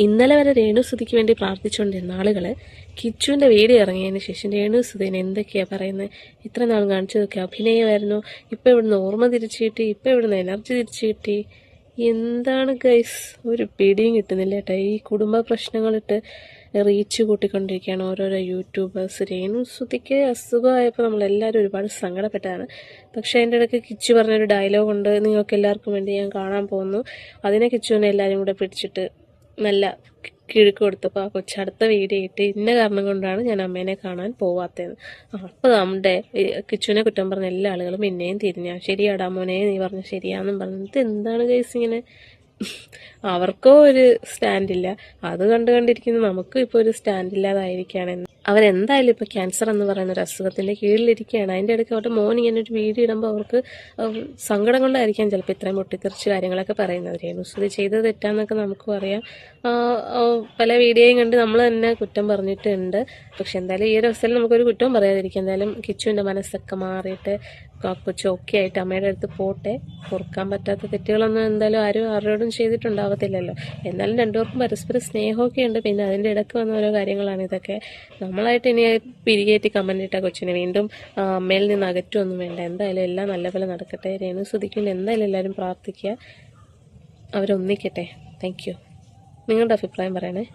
ഇന്നലെ വരെ രേണുസുതിക്ക് വേണ്ടി പ്രാർത്ഥിച്ചുകൊണ്ടിരുന്ന ആളുകൾ കിച്ചുവിൻ്റെ വീഡിയോ ഇറങ്ങിയതിന് ശേഷം രേണുസുതിനെ എന്തൊക്കെയാണ് പറയുന്നത്, ഇത്ര നാൾ കാണിച്ചതൊക്കെ അഭിനയമായിരുന്നു, ഇപ്പം ഇവിടുന്ന് ഓർമ്മ തിരിച്ചു കിട്ടി, ഇപ്പം ഇവിടുന്ന് എനർജി തിരിച്ചു കിട്ടി. എന്താണ് ഗൈസ്, ഒരു പിടിയും കിട്ടുന്നില്ല കേട്ടോ. ഈ കുടുംബ പ്രശ്നങ്ങളിട്ട് റീച്ച് കൂട്ടിക്കൊണ്ടിരിക്കുകയാണ് ഓരോരോ യൂട്യൂബേഴ്സ്. രേണുസുതിക്ക് അസുഖമായപ്പോൾ നമ്മളെല്ലാവരും ഒരുപാട് സങ്കടപ്പെട്ടതാണ്. പക്ഷേ അതിൻ്റെ ഇടയ്ക്ക് കിച്ചു പറഞ്ഞൊരു ഡയലോഗുണ്ട്, നിങ്ങൾക്ക് എല്ലാവർക്കും വേണ്ടി ഞാൻ കാണാൻ പോകുന്നു. അതിനെ കിച്ചുവിനെ എല്ലാവരും കൂടെ പിടിച്ചിട്ട് നല്ല കിഴുക്ക് കൊടുത്തപ്പോൾ ആ കൊച്ചു അടുത്ത വീഡിയോ ഇട്ട് ഇന്ന കാരണം കൊണ്ടാണ് ഞാൻ അമ്മേനെ കാണാൻ പോവാത്തതെന്ന്. അപ്പോൾ നമ്മുടെ കിച്ചുവിനെ കുറ്റം പറഞ്ഞ എല്ലാ ആളുകളും പിന്നെയും തിരിഞ്ഞാ, ശരിയാടാ മോനെ നീ പറഞ്ഞ ശരിയാന്നും പറഞ്ഞിട്ട് എന്താണ് കേസ് ഇങ്ങനെ. അവർക്കോ ഒരു സ്റ്റാൻഡില്ല, അത് കണ്ടിരിക്കുന്ന നമുക്കും ഇപ്പോൾ ഒരു സ്റ്റാൻഡില്ലാതായിരിക്കുകയാണെന്ന്. അവരെന്തായാലും ഇപ്പോൾ ക്യാൻസർ എന്ന് പറയുന്ന ഒരു അസുഖത്തിൻ്റെ കീഴിലിരിക്കുകയാണ്. അതിൻ്റെ ഇടയ്ക്ക് അവരുടെ മോൻ ഇങ്ങനെ ഒരു വീഡിയോ ഇടുമ്പോൾ അവർക്ക് സങ്കടം കൊണ്ടായിരിക്കാം ചിലപ്പോൾ ഇത്രയും പൊട്ടിത്തെറിച്ച് കാര്യങ്ങളൊക്കെ പറയുന്നത്. രേണുസുതി ചെയ്തത് തെറ്റാന്നൊക്കെ നമുക്കും അറിയാം. പല വീഡിയോയും കണ്ട് നമ്മൾ തന്നെ കുറ്റം പറഞ്ഞിട്ടുണ്ട്. പക്ഷെ എന്തായാലും ഈ ഒരു അവസ്ഥയിൽ നമുക്കൊരു കുറ്റവും പറയാതിരിക്കാം. എന്തായാലും കിച്ചുവിൻ്റെ മനസ്സൊക്കെ മാറിയിട്ട് കൊച്ചു ഒക്കെ ആയിട്ട് അമ്മയുടെ അടുത്ത് പോട്ടെ. പൊറുക്കാൻ പറ്റാത്ത തെറ്റുകളൊന്നും എന്തായാലും ആരോടും ചെയ്തിട്ടുണ്ടാവത്തില്ലല്ലോ. എന്നാലും രണ്ടുപേർക്കും പരസ്പരം സ്നേഹമൊക്കെ ഉണ്ട്. പിന്നെ അതിൻ്റെ ഇടയ്ക്ക് വന്ന ഓരോ കാര്യങ്ങളാണ് ഇതൊക്കെ. നമ്മളായിട്ട് ഇനി പിരികേറ്റി കമൻ്റ് ഇട്ട കൊച്ചിനെ വീണ്ടും അമ്മയിൽ നിന്ന് അകറ്റുമൊന്നും വേണ്ട. എന്തായാലും എല്ലാം നല്ലപോലെ നടക്കട്ടെ. രേണുസുതിക്ക് എന്തായാലും എല്ലാവരും പ്രാർത്ഥിക്കുക, അവരൊന്നിക്കട്ടെ. Thank you. നിങ്ങളുടെ അഭിപ്രായം പറയണേ.